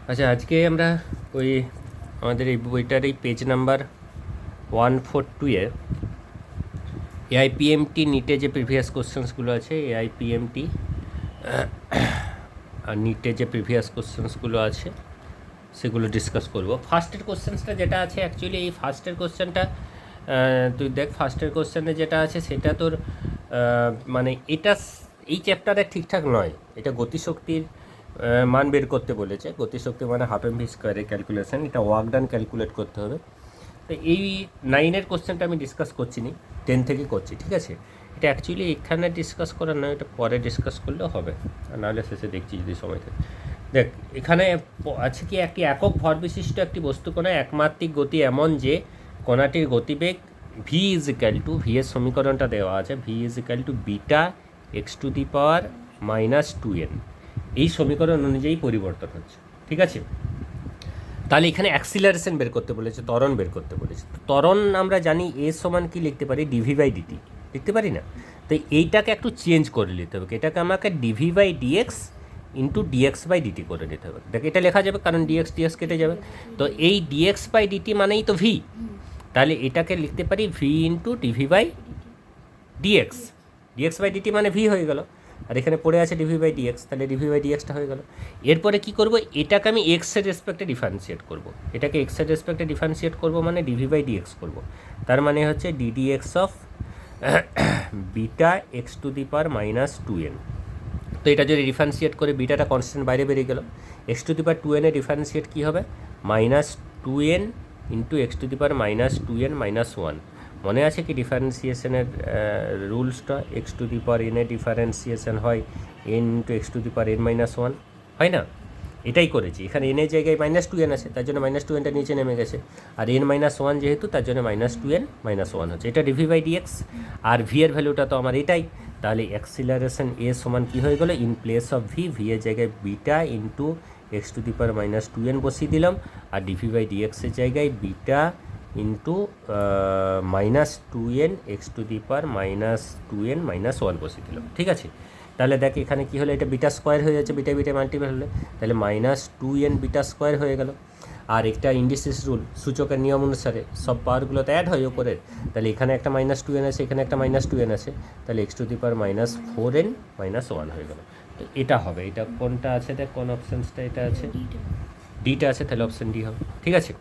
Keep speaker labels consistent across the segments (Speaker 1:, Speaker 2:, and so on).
Speaker 1: আচ্ছা, আজকে আমরা ওই আমাদের এই বইটার এই পেজ নাম্বার 142-এ এআইপিএমটি নিটে যে প্রিভিয়াস কোশ্চেন্সগুলো আছে, এআইপিএমটি আর নিটে যে প্রিভিয়াস কোশ্চেন্সগুলো আছে সেগুলো ডিসকাস করব। ফার্স্টের কোশ্চেন্সটা যেটা আছে, অ্যাকচুয়ালি এই ফার্স্টের কোশ্চেনটা তুই দেখ, ফার্স্টের কোশ্চেনে যেটা আছে সেটা তোর মানে এটা এই চ্যাপ্টারে ঠিকঠাক নয়। এটা গতিশক্তির মান বের করতে বলেছে। গতিশক্তি মানে হাফ এমভি স্কোয়ারের ক্যালকুলেশন, এটা ওয়ার্ক ডান ক্যালকুলেট করতে হবে। তো এই 9-এর কোশ্চেনটা আমি ডিসকাস করছি নি, 10 থেকে করছি, ঠিক আছে? এটা অ্যাকচুয়ালি এখানে ডিসকাস করার নয়, এটা পরে ডিসকাস করলেও হবে, আর নাহলে শেষে দেখছি যদি সময় থাকে। দেখ, এখানে আছে কি, একটি একক ভর বিশিষ্ট একটি বস্তুকণায় একমাত্রিক গতি এমন যে কণাটির গতিবেগ V is equal two, V এর সমীকরণটা দেওয়া আছে, V is equal two beta x to the power -2n। এই সমীকরণ অনুযায়ী পরিবর্তন হচ্ছে, ঠিক আছে? তাহলে এখানে অ্যাক্সিলারেশন বের করতে বলেছে, ত্বরণ বের করতে বলেছে। ত্বরণ আমরা জানি এ সমান কি লিখতে পারি, ডিভি বাই ডিটি লিখতে পারি না? তো এইটাকে একটু চেঞ্জ করে নিতে হবে, এটাকে আমাকে d v by d x into d x by d t করে নিতে হবে। দেখ, এটা লেখা যাবে কারণ ডিএক্স কেটে যাবে। তো এই ডিএক্স বাই ডিটি মানেই তো ভি, তাহলে এটাকে লিখতে পারি v into d v by d x. D x by d t মানে ভি হয়ে গেল, আর এখানে পড়ে আছে ডিভি বাই ডিএক্স, তাহলে ডিভি বাই ডিএক্সটা হয়ে গেল। এরপরে কি করব, এটাকে আমি এক্সের রেসপেক্টে ডিফারেন্সিয়েট করব। এটাকে এক্সের রেসপেক্টে ডিফারেন্সিয়েট করব মানে ডিভি বাই ডিএক্স করব। তার মানে হচ্ছে ddx of beta x to the power -2n। তো এটা যদি ডিফারেন্সিয়েট করে, বিটাটা কনস্ট্যান্ট বাইরে বেরিয়ে গেল, x to the power 2n এ ডিফারেন্সিয়েট কী হবে, -2n into x to the power -2n -1। মনে আছে কি ডিফারেন্সিয়েশনের রুলসটা? এক্স টু দি পাওয়ার এনে ডিফারেন্সিয়েশন হয় N into x to the power n-1, হয় না? এটাই করেছি। এখানে এনের জায়গায় -2n আছে, তার জন্য -2nটা নিচে নেমে গেছে, আর n-1 যেহেতু, তার জন্য -2n -1 হচ্ছে। এটা ডিভি বাই ডিএক্স, আর ভি এর ভ্যালুটা তো আমার এটাই। তাহলে অ্যাক্সিলারেশন এ সমান কী হয়ে গেল, in place of V, V এর জায়গায় beta into x to the power -2n বসিয়ে দিলাম, আর ডিভি বাই ডিএক্সের জায়গায় beta into -2n x to the power -2n -1 বসিয়ে দিলাম, ঠিক আছে? তাহলে দেখ এখানে কী হলো, এটা বিটা স্কোয়ার হয়ে যাচ্ছে, বিটা বিটা মাল্টিপল হলে, তাহলে -2n বিটা স্কোয়ার হয়ে গেল। আর একটা ইন্ডিসিস রুল, সূচকের নিয়ম অনুসারে সব পাওয়ারগুলো তো অ্যাড হয় ওপরের, তাহলে এখানে একটা -2n আছে, এখানে একটা -2n আছে, তাহলে x to the power -4n -1 হয়ে গেল। তো এটা হবে, এটা কোনটা আছে দেখ, কোন অপশানসটা এটা আছে, ডিটা আছে, তাহলে অপশান ডি হবে, ঠিক আছে?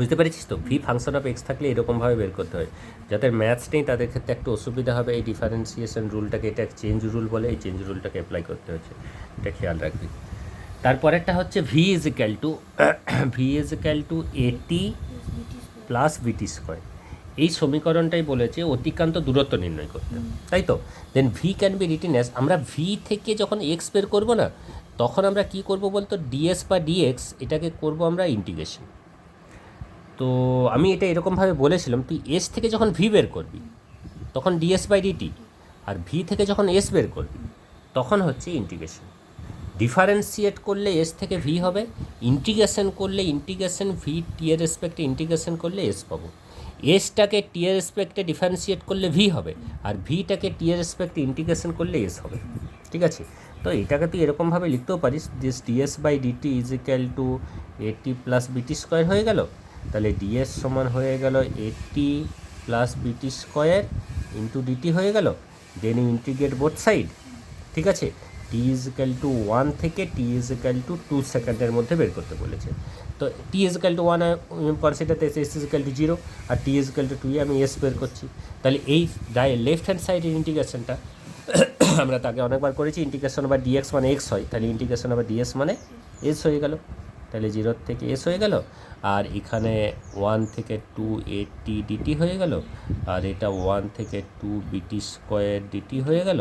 Speaker 1: বুঝতে পেরেছিস তো? ভি ফাংশন অফ এক্স থাকলে এরকমভাবে বের করতে হয়। যাদের ম্যাথস নেই তাদের ক্ষেত্রে একটু অসুবিধা হবে, এই ডিফারেন্সিয়েশন রুলটাকে, এটা চেঞ্জ রুল বলে, এই চেঞ্জ রুলটাকে অ্যাপ্লাই করতে হচ্ছে, এটা খেয়াল রাখবি। তারপরেরটা হচ্ছে v is equal to a t plus b t square. এই সমীকরণটাই বলেছে অতিক্রান্ত দূরত্ব নির্ণয় করতে, তাই তো? Then v can be written as, আমরা ভি থেকে যখন এক্স বের করবো না, তখন আমরা কি করব বলতো, ডিএস বা ডিএক্স এটাকে করব আমরা ইন্টিগ্রেশন। তো আমি এটা এরকমভাবে বলেছিলাম, তুই এস থেকে যখন ভি বের করবি তখন ডিএস বাই ডিটি, আর ভি থেকে যখন এস বের করবি তখন হচ্ছে ইন্টিগ্রেশন। ডিফারেন্সিয়েট করলে এস থেকে ভি হবে, ইন্টিগ্রেশন করলে ইন্টিগ্রেশন ভি টি এর রেসপেক্টে ইন্টিগ্রেশন করলে এস পাবো। এসটাকে টি এর রেসপেক্টে ডিফারেন্সিয়েট করলে ভি হবে, আর ভিটাকে টি এর রেসপেক্টে ইন্টিগ্রেশন করলে এস হবে, ঠিক আছে? তো এটাকে তুই এরকমভাবে লিখতেও পারিস, this d s by d t is equal to a t plus b t square হয়ে গেল। তাহলে ডিএস সমান হয়ে গেল এটি plus b t square into DT হয়ে গেল। দেন ইন্টিগ্রেট বোথ সাইড, ঠিক আছে? টি ইজ ইকাল টু 1 থেকে টি ইজ ইকাল টু 2 সেকেন্ডের মধ্যে বের করতে বলেছে। তো t is equal to 1 consider s is equal to 0, আর টি ইজ ইকাল টু 2 আমি এস বের করছি। তাহলে এই লেফট হ্যান্ড সাইডের ইন্টিগ্রেশনটা আমরা তাকে অনেকবার করেছি, ইন্টিগ্রেশন আবার ডিএক্স মানে এক্স হয়, তাহলে ইন্টিগ্রেশন আবার ডিএস মানে এস হয়ে গেল, তাহলে 0 থেকে এস হয়ে গেল। আর এখানে 1 থেকে 2 এটি ডিটি হয়ে গেল, আর এটা 1 থেকে 2 বিটি স্কোয়ার ডিটি হয়ে গেল।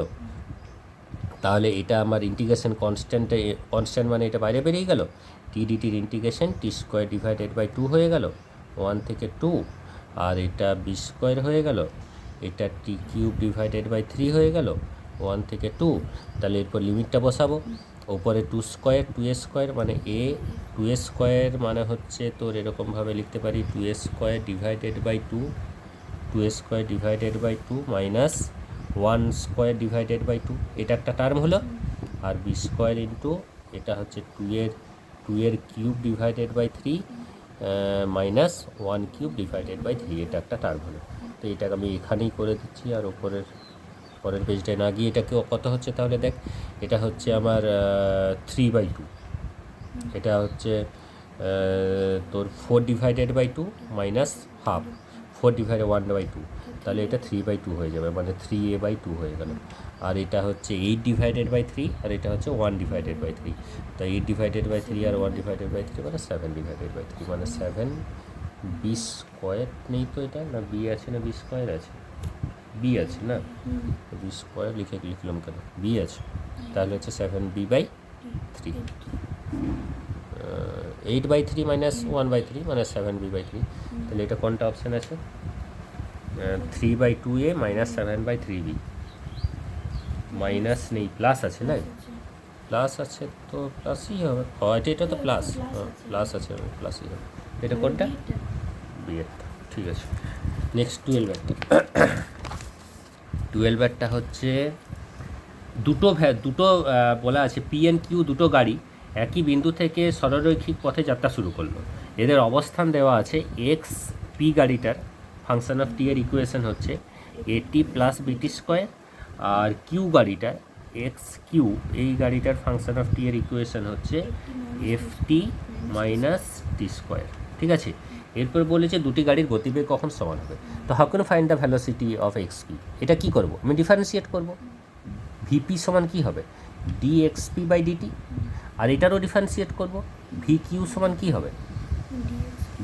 Speaker 1: তাহলে এটা আমার ইন্টিগ্রেশন কনস্ট্যান্ট মানে এটা বাইরে বেরিয়ে গেল, টি ডিটির integration t square divided by 2 হয়ে গেল 1 থেকে 2, আর এটা বি স্কোয়ার হয়ে গেল, এটা টি কিউব ডিভাইডেড বাই 3 হয়ে গেল 1 থেকে 2। তাহলে এরপর লিমিটটা বসাবো, ওপরে 2 স্কোয়ার 2a স্কোয়ার মানে এ, 2a স্কোয়ার মানে হচ্ছে তোর এরকমভাবে লিখতে পারি 2a square divided by 2, 2a square divided by 2 minus 1 square divided by 2, এটা একটা টার্ম হলো, আর বি স্কোয়ার ইন্টু এটা হচ্ছে 2 এর টু এর cube divided by three minus one cube divided by three, এটা একটা টার্ম হলো। তো এটাকে আমি এখানেই করে দিচ্ছি, আর পরের পেজটায় না গিয়ে এটাকে কত হচ্ছে তাহলে দেখ, এটা হচ্ছে আমার 3/2, এটা হচ্ছে তোর 4/2 মাইনাস হাফ 4/1/2, তাহলে এটা 3/2 হয়ে যাবে, মানে 3a/2 হয়ে গেল। আর এটা হচ্ছে 8/3, আর এটা হচ্ছে 1/3। তো 8/3 আর 1/3 মানে 7/3, মানে 7b² নেই তো, এটা না b আছে না b² আছে, b আছে না, b² লিখলাম কেন, b আছে, তাহলে হচ্ছে 7b/3, 8/3 মাইনাস 1/3 মানে 7b/3। তাহলে এটা কোনটা অপশান আছে, 3/2a মাইনাস 7/3b, মাইনাস নেই প্লাস আছে না, প্লাস আছে তো প্লাসই হবে, এটা তো প্লাস, প্লাস আছে প্লাসই হবে, এটা কোনটা, বি এরটা, ঠিক আছে। নেক্সট 12 হচ্ছে দুটো বলা আছে পি এন কিউ, দুটো গাড়ি একই বিন্দু থেকে সরলরৈখিক পথে যাত্রা শুরু করলো, এদের অবস্থান দেওয়া আছে এক্স, পি গাড়িটার ফাংশন অফ টি এর ইকুয়েশন হচ্ছে এটি প্লাস বিটি স্কোয়ার, আর কিউ গাড়িটার এক্স কিউ, এই গাড়িটার ফাংশন অফ টি এর ইকুয়েশন হচ্ছে এফ টি মাইনাস টি স্কোয়ার, ঠিক আছে। এরপর বলেছে দুটি গাড়ির গতিবেগ কখন সমান হবে। তো how can find the velocity of x P, এটা কী করবো, আমি ডিফারেন্সিয়েট করবো, ভিপি সমান কী হবে, dxp/dt, আর এটারও ডিফারেন্সিয়েট করব, ভি কিউ সমান কী হবে,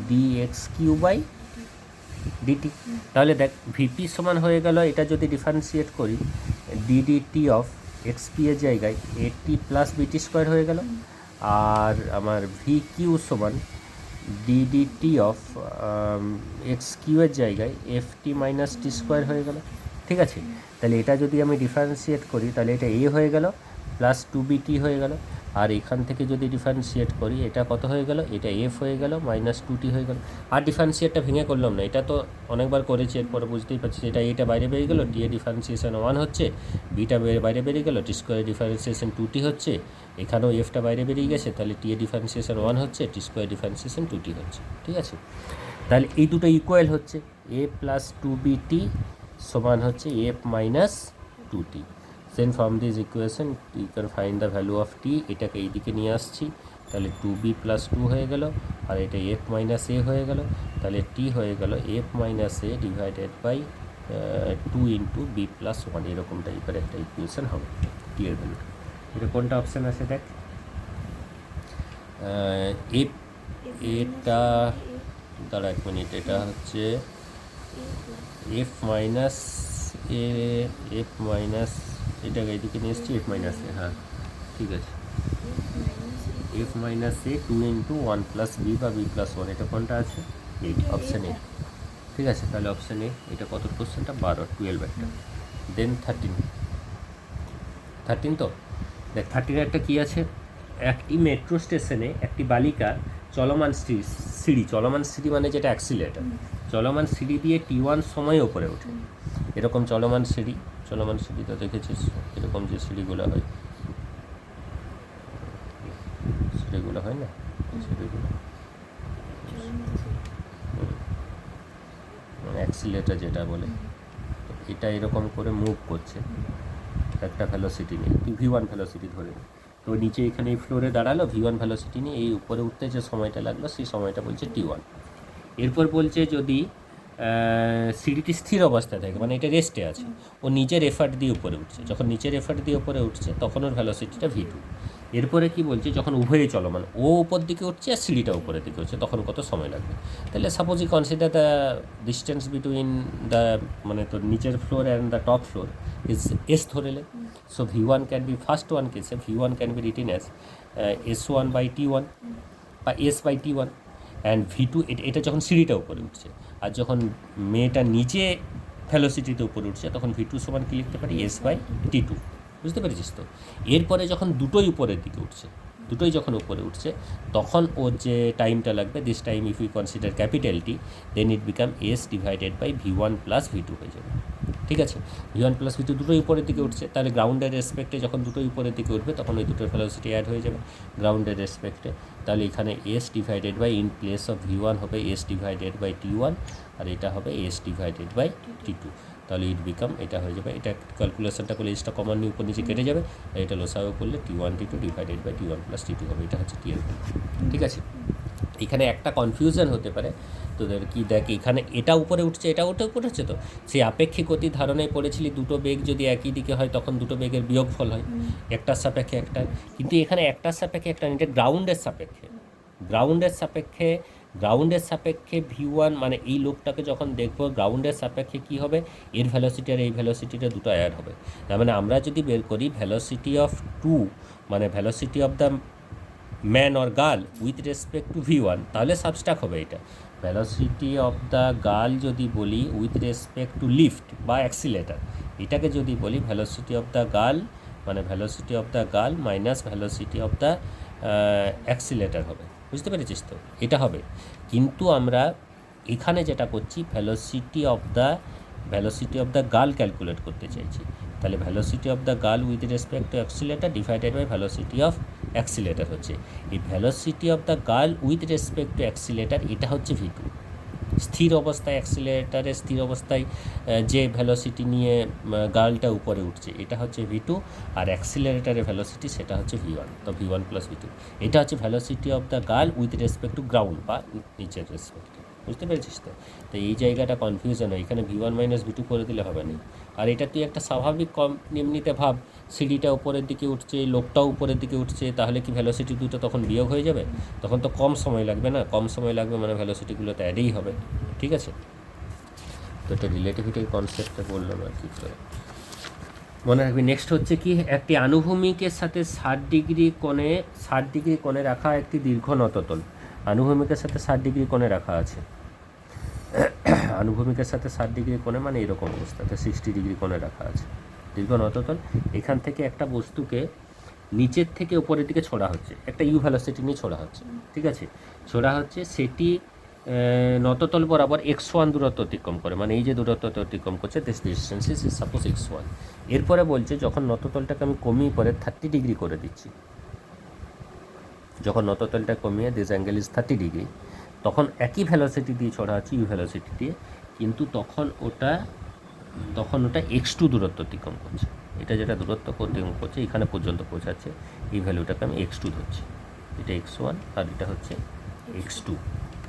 Speaker 1: dxq/dt। তাহলে দেখ ভিপি সমান হয়ে গেল, এটা যদি ডিফারেন্সিয়েট করি ডিডিটি অফ এক্সপি এর জায়গায় এটি প্লাস বিটি স্কোয়ার হয়ে গেল, আর আমার ভি কিউ সমান ডিডিটি অফ এক্স কিউ এর জায়গায় এফ টি মাইনাস টি স্কোয়ার হয়ে গেল, ঠিক আছে। তাহলে এটা যদি আমি ডিফারেন্সিয়েট করি তাহলে এটা এ হয়ে গেল প্লাস 2bt হয়ে গেল, আর এখান থেকে যদি ডিফারেন্সিয়েট করি এটা কত হয়ে গেল, এটা এফ হয়ে গেল মাইনাস 2t হয়ে গেল। আর ডিফারেন্সিয়েটটা ভেঙে করলাম না, এটা তো অনেকবার করেছি, এরপরে বুঝতেই পারছি এটা বাইরে বেরিয়ে গেল, টি এর ডিফারেন্সিয়েশন 1 হচ্ছে, বিটা বাইরে বেরিয়ে গেল, টি স্কোয়ারের ডিফারেন্সিয়েশন 2t হচ্ছে, এখানেও এফটা বাইরে বেরিয়ে গেছে, তাহলে টি এর ডিফারেন্সিয়েশন 1 হচ্ছে, টি স্কোয়ার ডিফারেন্সিয়েশন 2t হচ্ছে, ঠিক আছে। তাহলে এই দুটো ইকুয়াল হচ্ছে এ প্লাস 2bt সমান হচ্ছে F minus 2t। Then from this equation you can find the value of t, এটাকে এইদিকে নিয়ে আসছি, তাহলে 2b + 2 হয়ে গেল, আর এটা এফ মাইনাস এ হয়ে গেল, তাহলে টি হয়ে গেল f minus a divided by 2 × b + 1, এরকম টাইপের একটা ইকুয়েশন হবে টি এর ভ্যালুটা। এটা কোনটা অপশান আছে দেখ, এফ, এটা দাঁড়া এক মিনিট, এটা হচ্ছে এফ মাইনাস এ, এফ মাইনাস, এটাকে এইদিকে নিয়ে এসছি এফ মাইনাস এ, হ্যাঁ ঠিক আছে, এফ মাইনাস এ 2 × 1 + b বা b + 1, এটা কোনটা আছে, এই অপশান এ, ঠিক আছে। তাহলে অপশান এ, এটা কত কোশ্চেনটা 12 একটা। দেন 13 তো দেখ, 13 একটা কী আছে, একটি মেট্রো স্টেশনে একটি বালিকা চলমান সিঁড়ি মানে যেটা অ্যাক্সিলেটার, চলমান সিঁড়ি দিয়ে T1 সময়ে ওপরে ওঠে। এরকম চলমান সিঁড়ি তো দেখেছিস, এরকম যে সিঁড়িগুলো হয় না, সিঁড়িগুলো অ্যাক্সিলেটার যেটা বলে, এটা এরকম করে মুভ করছে একটা ভেলোসিটি নিয়ে, তুই v1 ভেলোসিটি ধরে নি, তো নিচে এখানে এই ফ্লোরে দাঁড়ালো v1 ভেলোসিটি নিয়ে, এই উপরে উঠতে যে সময়টা লাগলো সেই সময়টা বলছে T1। এরপর বলছে যদি সিঁড়িটি স্থির অবস্থায় থাকে, মানে এটা রেস্টে আছে, ও নিচের এফার্ট দিয়ে উপরে উঠছে, যখন নিচের এফার্ট দিয়ে উপরে উঠছে তখন ওর ভ্যালোসিটিটা v2। এরপরে কি বলছে, যখন উভয়ই চলমান, ও উপর দিকে উঠছে আর সিঁড়িটা উপরের দিকে উঠছে, তখন কত সময় লাগবে। তাহলে suppose I consider the distance between the, মানে তোর নিচের floor and the top floor is s ধরেলে, so v1 can be, first one কেসে v1 can be written as s1/t1 বা s/t1, অ্যান্ড v2, এটা যখন সিঁড়িটা উপরে উঠছে, আর যখন মেয়েটা নিচে ভ্যালোসিটিতে উপরে উঠছে তখন v2 সমান কি লিখতে পারি, s/t2, বুঝতে পেরেছিস তো। এরপরে যখন দুটোই উপরের দিকে উঠছে, যখন উপরে উঠছে তখন ওর যে টাইমটা লাগবে, this time if you consider capital T, then it become s divided by v1 + v2 হয়ে যাবে, ঠিক আছে। v1 + v2 দুটোই উপরের দিকে উঠছে, তাহলে গ্রাউন্ডের রেসপেক্টে যখন দুটোই উপরের দিকে উঠবে তখন ওই দুটোর ভ্যালোসিটি অ্যাড হয়ে যাবে গ্রাউন্ডের রেসপেক্টে, তাহলে এখানে s divided by in place of V1 হবে এস ডিভাইডেড বাই T1 আর এটা হবে এস ডিভাইডেড বাই T2। তাহলে ইট বিকাম এটা হয়ে যাবে, এটা ক্যালকুলেশনটা করলে এসটা কমন নিয়ে উপর নিচে কেটে যাবে, আর এটা লসাগু করলে T1 T2 divided by T1 plus T2 হবে, এটা হচ্ছে টি এর ভ্যালু। ঠিক আছে, এখানে একটা কনফিউশন হতে পারে তোদের কি, দেখ এখানে এটা উপরে উঠছে এটা ওটা উপরে হচ্ছে, তো সেই আপেক্ষিক গতি ধারণায় পড়েছিলি দুটো বেগ যদি একই দিকে হয় তখন দুটো বেগের বিয়োগফল হয়, একটার সাপেক্ষে একটা, কিন্তু এখানে একটার সাপেক্ষে একটা, এটা গ্রাউন্ডের সাপেক্ষে, গ্রাউন্ডের সাপেক্ষে V1 মানে এই লোকটাকে যখন দেখবো গ্রাউন্ডের সাপেক্ষে কী হবে, এর ভ্যালোসিটি আর এই ভ্যালোসিটিটা দুটো অ্যাড হবে। তার মানে আমরা যদি বের করি ভ্যালোসিটি অফ টু মানে velocity of the man or girl with respect two V1, তাহলে সাবস্ট্রাক হবে এটা। ভ্যালোসিটি অফ দ্য গার্ল যদি বলি উইথ রেসপেক্ট টু লিফট বা অ্যাক্সিলেটার, এটাকে যদি বলি ভ্যালোসিটি অফ দ্য গার্ল মানে velocity of the girl minus velocity of the accelerator হবে। বুঝতে পেরেছিস তো, এটা হবে। কিন্তু আমরা এখানে যেটা করছি velocity of the girl calculate করতে চাইছি, তাহলে velocity of the girl with respect to accelerator divided by velocity of accelerator হচ্ছে এই velocity of the girl with respect to accelerator, এটা হচ্ছে V2। স্থির অবস্থায় অ্যাক্সিলেটারে স্থির অবস্থায় যে ভ্যালোসিটি নিয়ে গার্লটা উপরে উঠছে এটা হচ্ছে V2, আর অ্যাক্সিলারেটারের ভ্যালোসিটি সেটা হচ্ছে V1, তো V1 প্লাস V2। এটা হচ্ছে velocity of the girl with respect two ground বা নিচের রেসপেক্টে। বুঝতে পেরেছিস তো, তো এই জায়গাটা কনফিউশন হয়, এখানে V1 মাইনাস V2 করে দিলে হবে না। আর এটা তুই একটা স্বাভাবিক কম এমনিতে ভাব, সিঁড়িটা উপরের দিকে উঠছে, লোকটাও উপরের দিকে উঠছে, তাহলে কি ভ্যালোসিটি দুটো তখন বিয়োগ হয়ে যাবে? তখন তো কম সময় লাগবে না, কম সময় লাগবে মানে ভ্যালোসিটিগুলো তো অ্যাডেই হবে। ঠিক আছে, তো এটা রিলেটিভিটির কনসেপ্টে বললাম আর কি করে মনে রাখবি। নেক্সট হচ্ছে কি, একটি আনুভূমিকের সাথে 60 ডিগ্রি কোণে রাখা একটি দীর্ঘ নততল, আনুভূমিকের সাথে 60 ডিগ্রি কোণে রাখা আছে, আনুভূমিকের সাথে 60 ডিগ্রি কোণে মানে এরকম অবস্থাতে 60 ডিগ্রি কোণে রাখা আছে দীর্ঘ নততল। এখান থেকে একটা বস্তুকে নিচের থেকে উপরের দিকে ছোড়া হচ্ছে, একটা ইউ ভ্যালোসিটি নিয়ে ছোড়া হচ্ছে। ঠিক আছে, ছোড়া হচ্ছে, সেটি নততল বরাবর x1 দূরত্ব অতিক্রম করে, মানে এই যে দূরত্ব অতিক্রম করছে this distance is suppose x1। এরপরে বলছে যখন নততলটাকে আমি কমিয়ে পরে 30 ডিগ্রি করে দিচ্ছি, যখন নততলটা কমিয়ে দিস অ্যাঙ্গেল ইজ 30 ডিগ্রি, তখন একই ভ্যালোসিটি দিয়ে ছোড়া হচ্ছে ইউ ভ্যালোসিটি দিয়ে, কিন্তু তখন ওটা x2 দূরত্ব অতিক্রম করছে, এটা যেটা দূরত্ব অতিক্রম করছে এখানে পর্যন্ত পৌঁছাচ্ছে, এই ভ্যালুটাকে আমি x2 ধরছি, এটা x1 আর এটা হচ্ছে x2।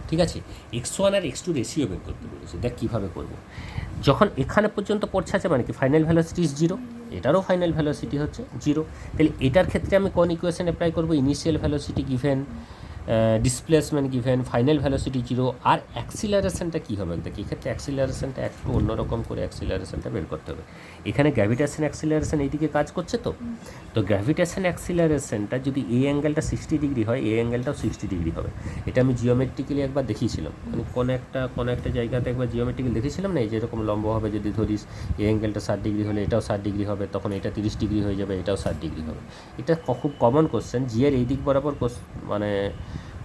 Speaker 1: ঠিক আছে, x1 আর x2 রেশিও বের করতে বলেছে, দেখ কীভাবে করবো। যখন এখানে পর্যন্ত পৌঁছাচ্ছে মানে কি ফাইনাল ভ্যালোসিটি ইজ 0, এটারও ফাইনাল ভ্যালোসিটি হচ্ছে 0, তাহলে এটার ক্ষেত্রে আমি কোন ইকুয়েশন অ্যাপ্লাই করবো, initial velocity given, displacement given, final velocity 0, আর অ্যাক্সিলারেশনটা কী হবে, দেখ এক্ষেত্রে অ্যাক্সিলারেশনটা একটু অন্যরকম করে অ্যাক্সিলারেশনটা বের করতে হবে। এখানে গ্র্যাভিটেশন অ্যাক্সিলারেশন এইদিকে কাজ করছে, তো গ্র্যাভিটেশন অ্যাক্সিলারেশনটা যদি এই অ্যাঙ্গেলটা 60 ডিগ্রি হয় এই অ্যাঙ্গেলটাও 60 ডিগ্রি হবে। এটা আমি জিওমেট্রিক্যালি একবার দেখিয়েছিলাম, মানে কোনো একটা জায়গাতে একবার জিওমেট্রিক্যালি দেখেছিলাম না, এই যেরকম লম্বভাবে যদি ধরিস এই অ্যাঙ্গেলটা 60 ডিগ্রি হলে এটাও 60 ডিগ্রি হবে, তখন এটা 30 ডিগ্রি হয়ে যাবে, এটাও 60 ডিগ্রি হবে। এটা খুব কমন কোশ্চেন। জি এর এই দিক বরাবর মানে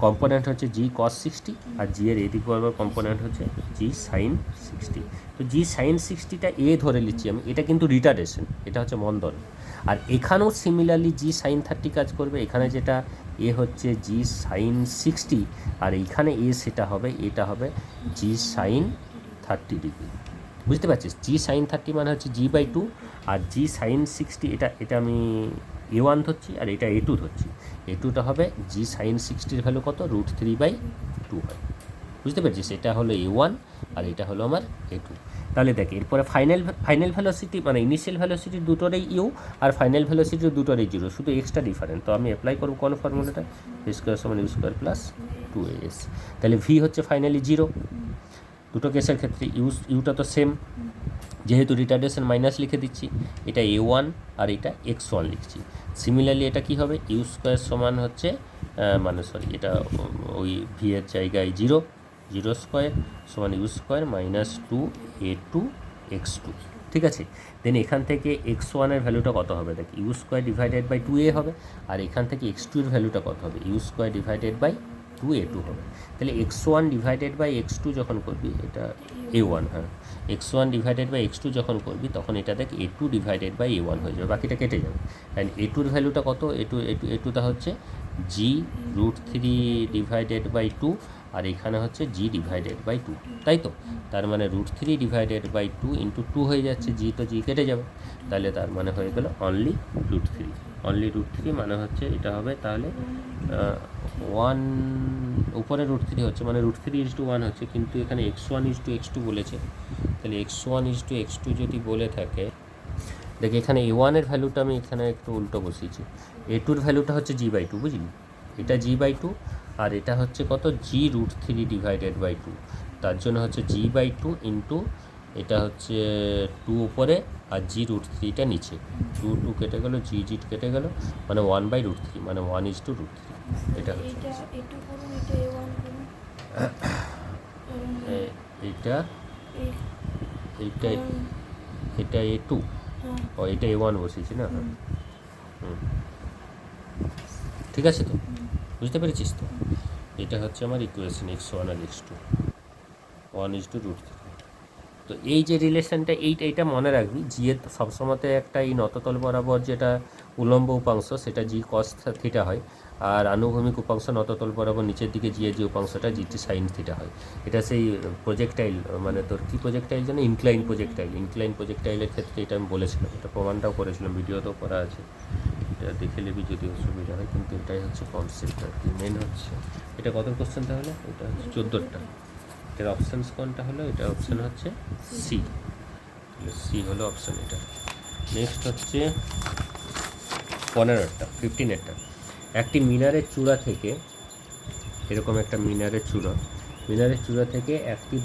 Speaker 1: কম্পোনেন্ট হচ্ছে জি কস 60 আর জি এর এই দিক বরাবর কম্পোনেন্ট হচ্ছে জি সাইন 60। তো জি সাইন 60টা এ ধরে নিচ্ছি আমি, এটা কিন্তু রিটার্ডেশন, এটা হচ্ছে মন্দন। আর এখানেও সিমিলারলি জি সাইন 30 কাজ করবে, এখানে যেটা এ হচ্ছে জি সাইন 60 আর এইখানে এ সেটা হবে, এটা হবে জি সাইন 30 ডিগ্রি। বুঝতে পারছিস, জি সাইন 30 মানে হচ্ছে জি বাই 2, আর জি সাইন 60 এটা আমি A1 ধরছি আর এটা A2 ধরছি, A2টা হবে জি সাইন 60-র ভ্যালু কত, √3/2 হয়। বুঝতে পেরেছিস, এটা হলো A1 আর এটা হলো আমার A2। তাহলে দেখ এরপরে ফাইনাল ভ্যালোসিটি মানে ইনিশিয়াল ভ্যালোসিটি দুটোরই ইউ আর ফাইনাল ভ্যালোসিটি দুটোরই 0, শুধু এক্সট্রা ডিফারেন্ট। তো আমি অ্যাপ্লাই করবো কোন ফর্মুলাটা, v² = u² + 2as। তাহলে ভি হচ্ছে ফাইনালি 0, দুটো কেসের ক্ষেত্রে ইউটা তো সেম, যেহেতু রিটার্ডেশন মাইনাস লিখে দিচ্ছি, এটা A1 আর এটা x1 লিখছি। সিমিলারলি এটা কি হবে, u² সমান হচ্ছে এটা ওই ভি এর জায়গায় 0 সমান u² - 2a2 x2। ঠিক আছে, দেন এখান থেকে x1 এর ভ্যালুটা কত হবে, দেখ u² / 2a হবে, আর এখান থেকে x2 এর ভ্যালুটা কত হবে, u² / 2a2 হবে। তাহলে x1 / x2 যখন করবি, এটা a1, হ্যাঁ x1 / x2 যখন করবি তখন এটা দেখ a2 / a1 হয়ে যাবে, বাকিটা কেটে যাবে। অ্যান্ড a2 এর ভ্যালুটা কত, a2টা হচ্ছে জি √3/2 আর এখানে হচ্ছে g/2, তাই তো? তার মানে √3/2 ইন্টু 2 হয়ে যাচ্ছে, জি তো জি কেটে যাবে, তাহলে তার মানে হয়ে গেল অনলি √3। অনলি √3 মানে হচ্ছে এটা হবে তাহলে 1, উপরে √3 হচ্ছে মানে √3:1 হচ্ছে, কিন্তু এখানে x1:x2 বলেছে, তাহলে x1:x2 যদি বলে থাকে, দেখি এখানে a1-এর ভ্যালুটা আমি এখানে একটু উল্টো বসিয়েছি, a2-র ভ্যালুটা হচ্ছে g/2, বুঝলি? এটা g/2 আর এটা হচ্ছে কত, g√3/2, তার জন্য হচ্ছে g/2 ইন্টু এটা হচ্ছে 2 উপরে আর g√3টা নিচে, 2 কেটে গেল, জি কেটে গেল, মানে 1/√3, মানে 1:√3, এটা হচ্ছে এটা এইটা এটা a2, ও এটা a1 বসিয়েছি না, হুম, ঠিক আছে তো, বুঝতে পেরেছিস তো? এটা হচ্ছে আমার ইকুয়েশন x1 আর x2, 1:√3। তো এই যে রিলেশনটা, এইটা মনে রাখবি, জি এর সবসময়তে একটা এই নততল বরাবর যেটা উলম্ব উপাংশ সেটা জি কস থিটা হয়, আর আনুভূমিক উপাংশ নততল বরাবর নিচের দিকে জি এর যে উপাংশটা জিটি সাইন থিটা হয়। এটা সেই প্রজেক্টাইল, মানে তোর কী প্রজেক্টাইল যেন, ইনক্লাইন প্রজেক্টাইলের ক্ষেত্রে এটা আমি বলেছিলাম, এটা প্রমাণটাও করেছিলাম, ভিডিওতেও করা আছে, এটা দেখে নেবি যদি অসুবিধা হয়, কিন্তু এটাই হচ্ছে কনসেপ্ট আর কি, মেন হচ্ছে। এটা কত কোশ্চেন তাহলে? এটা হচ্ছে 14টা। এটার অপশানস কোনটা হলো? এটা অপশান হচ্ছে সি, তাহলে সি হলো অপশান এটা। নেক্সট হচ্ছে 15টা। একটি মিনারের চূড়া থেকে, এরকম একটা মিনারের চূড়া থেকে একটি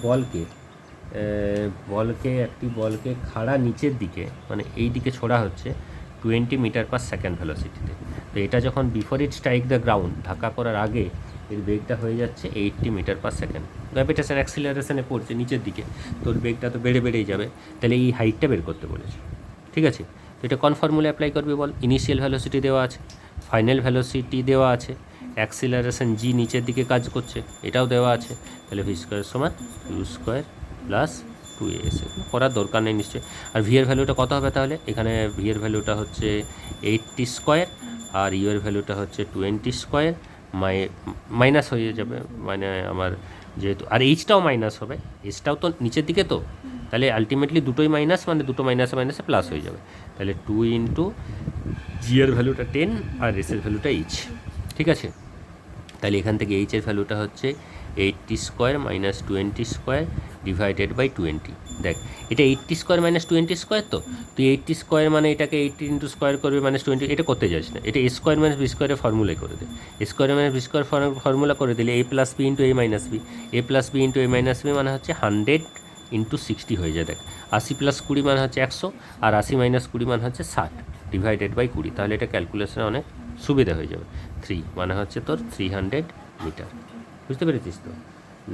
Speaker 1: বলকে খাড়া নিচের দিকে, মানে এই দিকে ছোড়া হচ্ছে 20 মিটার/সেকেন্ড ভেলোসিটিতে। তো এটা যখন before it strike the ground, ধাক্কা করার আগে এর বেগটা হয়ে যাচ্ছে 80 মিটার/সেকেন্ড। গ্র্যাভিটেশন অ্যাক্সিলারেশনে পড়ছে নিচের দিকে, তোর বেগটা তো বেড়েই যাবে, তাহলে এই হাইটটা বের করতে বলেছে, ঠিক আছে? তো এটা কোন ফর্মুলা অ্যাপ্লাই করবি বল? ইনিশিয়াল ভ্যালোসিটি দেওয়া আছে, ফাইনাল ভ্যালোসিটি দেওয়া আছে, অ্যাক্সিলারেশন জি নিচের দিকে কাজ করছে, এটাও দেওয়া আছে, তাহলে ভি স্কোয়ার সমান ইউ স্কোয়ার প্লাস 2as, করার দরকার নেই নিশ্চয়ই। আর ভি এর ভ্যালুটা কত হবে তাহলে? এখানে ভি এর ভ্যালুটা হচ্ছে 80 স্কোয়ার আর ইউ এর ভ্যালুটা হচ্ছে 20 স্কোয়ার, মাইনাস হয়ে যাবে, মানে আমার যেহেতু, আর এইচটাও মাইনাস হবে, এসটাও তো নিচের দিকে, তো তাহলে আলটিমেটলি দুটোই মাইনাস, মানে দুটো মাইনাসে প্লাস হয়ে যাবে, তাহলে 2 ইন্টু জি এর ভ্যালুটা 10 আর এস এর ভ্যালুটা এইচ, ঠিক আছে? তাহলে এখান থেকে এইচ এর ভ্যালুটা হচ্ছে 80 square minus 20 square divided by 20। দেখ, এটা 80 স্কোয়ার মাইনাস 20 স্কোয়ার, তো তুই 80 স্কোয়ার মানে এটাকে 80 ইন্টু স্কোয়ার করবে মাইনাস 20, এটা করতে যাস না, এটা এ স্কোয়ার মাইনাস বি স্কোয়ারের ফর্মুলাই করে দে। A square minus b square formula করে দিলে a plus b into a minus b, মানে হচ্ছে 100 ইন্টু 60 হয়ে যায়। দেখ, 80 প্লাস 20 মানে হচ্ছে 100, আর 80 মাইনাস 20 মানে হচ্ছে 60 ডিভাইডেড বাই 20, তাহলে এটা ক্যালকুলেশনে অনেক সুবিধা হয়ে যাবে। 3 মানে হচ্ছে তোর 300 মিটার, বুঝতে পেরেছিস তো?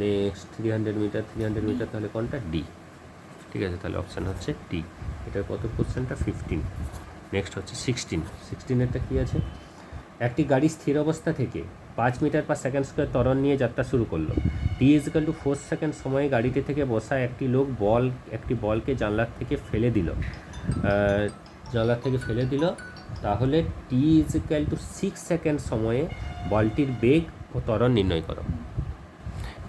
Speaker 1: নেক্সট 300 মিটার, তাহলে কোনটা? ডি, ঠিক আছে? তাহলে অপশান হচ্ছে ডি। এটার কত কোশ্চেনটা? 15। নেক্সট হচ্ছে 16এরটা কী আছে? একটি গাড়ি স্থির অবস্থা থেকে 5 মিটার/সেকেন্ড স্কোয়ার ত্বরণ নিয়ে যাত্রা শুরু করলো। t=4 সেকেন্ড সময়ে গাড়িটি থেকে বসা একটি লোক একটি বলকে জানলার থেকে ফেলে দিল, তাহলে t=6 সেকেন্ড সময়ে বলটির বেগ ও ত্বরণ নির্ণয় করো।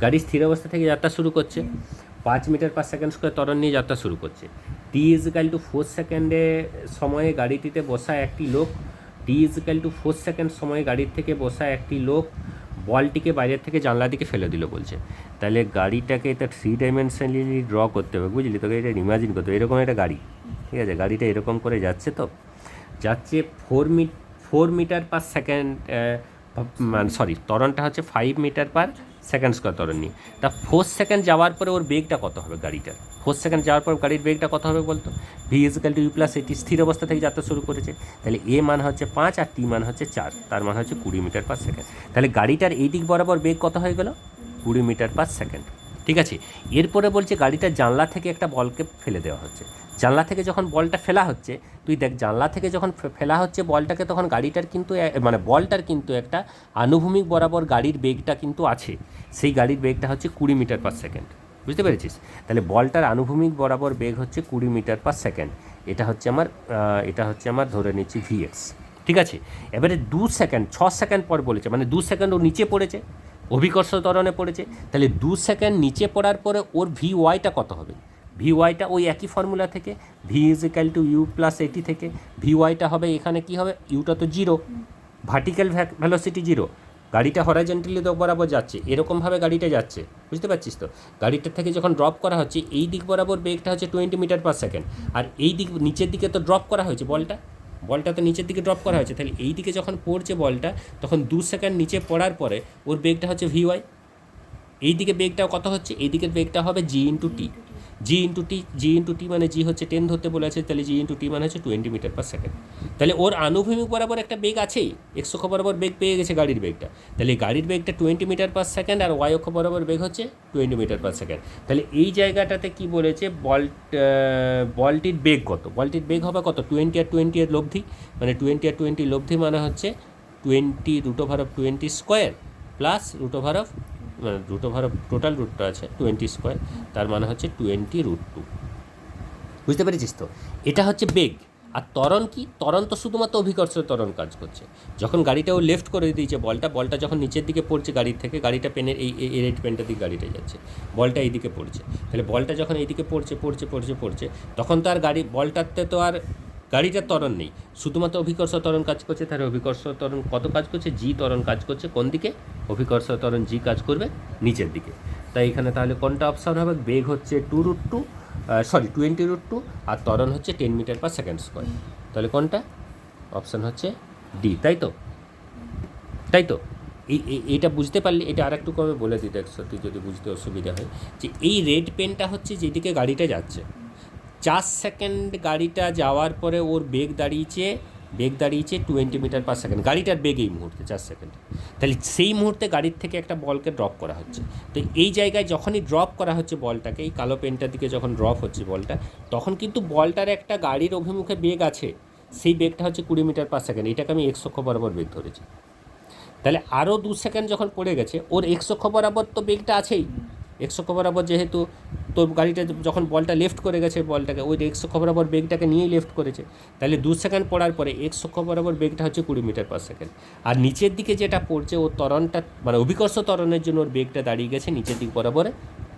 Speaker 1: গাড়ি স্থির অবস্থা থেকে যাত্রা শুরু করছে, 5 মিটার/সেকেন্ড স্কোয়ার ত্বরণ নিয়ে যাত্রা শুরু করছে। t=4 সেকেন্ডে সময়ে গাড়িটিতে বসা একটি লোক t=4 সেকেন্ড সময়ে গাড়ির থেকে বসা একটি লোক বলটিকে বাইরের থেকে জানলার দিকে ফেলে দিল বলছে। তাহলে গাড়িটাকে এটা 3 ডাইমেনশনালি ড্র করতে হবে, বুঝলি? তোকে এটা ইমাজিন করতে হবে, এরকম একটা গাড়ি, ঠিক আছে? গাড়িটা এরকম করে যাচ্ছে, তো যাচ্ছে 4 মিটার/সেকেন্ড, ত্বরণটা হচ্ছে 5 মিটার/সেকেন্ড স্কোয়ার ত্বরণ নিয়ে। তা 4 সেকেন্ড যাওয়ার পরে ওর বেগটা কত হবে গাড়িটার? 4 সেকেন্ড যাওয়ার পর গাড়ির বেগটা কত হবে বলতো? v=u + at, স্থির অবস্থা থেকে যাত্রা শুরু করেছে, তাহলে এ মান হচ্ছে 5 আর টি মান হচ্ছে 4, তার মান হচ্ছে 20 মিটার/সেকেন্ড। তাহলে গাড়িটার এই দিক বরাবর বেগ কত হয়ে গেল? 20 মিটার/সেকেন্ড, ঠিক আছে? এরপরে বলছে গাড়িটার জানলা থেকে একটা বলকে ফেলে দেওয়া হচ্ছে। জানলা থেকে যখন বলটা ফেলা হচ্ছে, তুই দেখ, জানলা থেকে যখন ফেলা হচ্ছে বলটাকে, তখন গাড়িটার কিন্তু বলটার কিন্তু একটা আনুভূমিক বরাবর গাড়ির বেগটা কিন্তু আছে, সেই গাড়ির বেগটা হচ্ছে 20 মিটার/সেকেন্ড, বুঝতে পেরেছিস? তাহলে বলটার আনুভূমিক বরাবর বেগ হচ্ছে 20 মিটার/সেকেন্ড। এটা হচ্ছে আমার ধরে নিচ্ছি vx, ঠিক আছে, এবারে 2 সেকেন্ড 6 সেকেন্ড পর বলেছে, মানে 2 সেকেন্ড ও নিচে পড়েছে, অভিকর্ষ ত্বরণে পড়েছে, তাহলে 2 সেকেন্ড নিচে পড়ার পরে ওর ভি ওয়াইটা কত হবে? ভি ওয়াইটা ওই একই ফর্মুলা থেকে, v is equal to u plus a t থেকে ভি ওয়াইটা হবে, এখানে কি হবে, ইউটা তো জিরো, ভার্টিক্যাল ভ্যালোসিটি জিরো, গাড়িটা হরাইজন্টালি দিক বরাবর যাচ্ছে, এরকমভাবে গাড়িটা যাচ্ছে, বুঝতে পারছিস তো? গাড়িটার থেকে যখন ড্রপ করা হচ্ছে এই দিক বরাবর বেগটা হচ্ছে 20 মিটার পার সেকেন্ড, আর এই দিক নিচের দিকে তো ড্রপ করা হয়েছে বলটা তো নিচের দিকে ড্রপ করা হয়েছে, তাহলে এই দিকে যখন পড়ছে বলটা, তখন 2 সেকেন্ড নিচে পড়ার পরে ওর বেগটা হচ্ছে ভি ওয়াই। এই দিকে বেগটা কত হচ্ছে, এই দিকের বেগটা হবে জি ইন্টু টি, জি ইন্টু টি মানে জি হচ্ছে 10 ধরতে বলেছে, তাহলে জি ইন্টু টি মানে হচ্ছে 20 মিটার পার সেকেন্ড। তাহলে ওর আনুভূমিক বরাবর একটা বেগ আছেই, এক্স অক্ষ বরাবর বেগ পেয়ে গেছে গাড়ির বেগটা, তাহলে গাড়ির বেগটা 20 মিটার পার সেকেন্ড, আর ওয়াই অক্ষ বরাবর বেগ হচ্ছে 20 মিটার পার সেকেন্ড। তাহলে এই জায়গাটাতে কি বলেছে, বলটির বেগ কত, বলটির বেগ হবে কত, 20 আর 20 এর লব্ধি, মানে 20 আর 20 লব্ধি মানে হচ্ছে 20√20 স্কোয়ার প্লাস √, মানে √, টোটাল রুটটা আছে 20 স্কোয়ার, তার মানে হচ্ছে 20√2। বুঝতে পেরেছিস তো? এটা হচ্ছে বেগ। আর ত্বরণ কি, ত্বরণ তো শুধুমাত্র অভিকর্ষ ত্বরণ কাজ করছে। যখন গাড়িটা ও লেফট করে দিয়েছে বলটা যখন নিচের দিকে পড়ছে গাড়ির থেকে, গাড়িটা পেনের এই রেড পেনটার দিকে গাড়িটা যাচ্ছে, বলটা এই দিকে পড়ছে, তাহলে বলটা যখন এই দিকে পড়ছে তখন তো আর বলটাতে তো আর গাড়িটার ত্বরণ নেই, শুধুমাত্র অভিকর্ষ ত্বরণ কাজ করছে। তাহলে অভিকর্ষ ত্বরণ কত কাজ করছে, জি ত্বরণ কাজ করছে কোন দিকে, অভিকর্ষ ত্বরণ জি কাজ করবে নিচের দিকে। তাই এখানে তাহলে কোনটা অপশান হবে, বেগ হচ্ছে 20√2 আর ত্বরণ হচ্ছে 10 মিটার পার সেকেন্ড স্কোয়ার, তাহলে কোনটা অপশান হচ্ছে ডি, তাই তো? এইটা বুঝতে পারলে, এটা আর একটু কমে বলে দিতে সত্যি যদি বুঝতে অসুবিধা হয়, যে এই রেড পেনটা হচ্ছে যেদিকে গাড়িটা যাচ্ছে, 4 সেকেন্ড গাড়িটা যাওয়ার পরে ওর বেগ দাঁড়িয়েছে 20 মিটার পার সেকেন্ড, গাড়িটার বেগ এই মুহূর্তে 4 সেকেন্ড, তাহলে সেই মুহূর্তে গাড়ির থেকে একটা বলকে ড্রপ করা হচ্ছে। তো এই জায়গায় যখনই ড্রপ করা হচ্ছে বলটাকে, এই কালো পেনটার দিকে যখন ড্রপ হচ্ছে বলটা, তখন কিন্তু বলটার একটা গাড়ির অভিমুখে বেগ আছে, সেই বেগটা হচ্ছে 20 মিটার পার সেকেন্ড, এটাকে আমি এক্স অক্ষ বরাবর বেগ ধরেছি। তাহলে আরও 2 সেকেন্ড যখন পড়ে গেছে, ওর এক্স অক্ষ বরাবর তো বেগটা আছেই, এক্স অক্ষ বরাবর যেহেতু তোর গাড়িটা যখন বলটা লেফট করে গেছে বলটাকে, ওই এক্স অক্ষ বরাবর বেগটাকে নিয়েই লেফট করেছে, তাহলে 2 সেকেন্ড পড়ার পরে এক্স অক্ষ বরাবর বেগটা হচ্ছে 20 মিটার পার সেকেন্ড, আর নিচের দিকে যেটা পড়ছে ওর ত্বরণটা, মানে অভিকর্ষ ত্বরণের জন্য ওর বেগটা দাঁড়িয়ে গেছে নিচের দিক বরাবর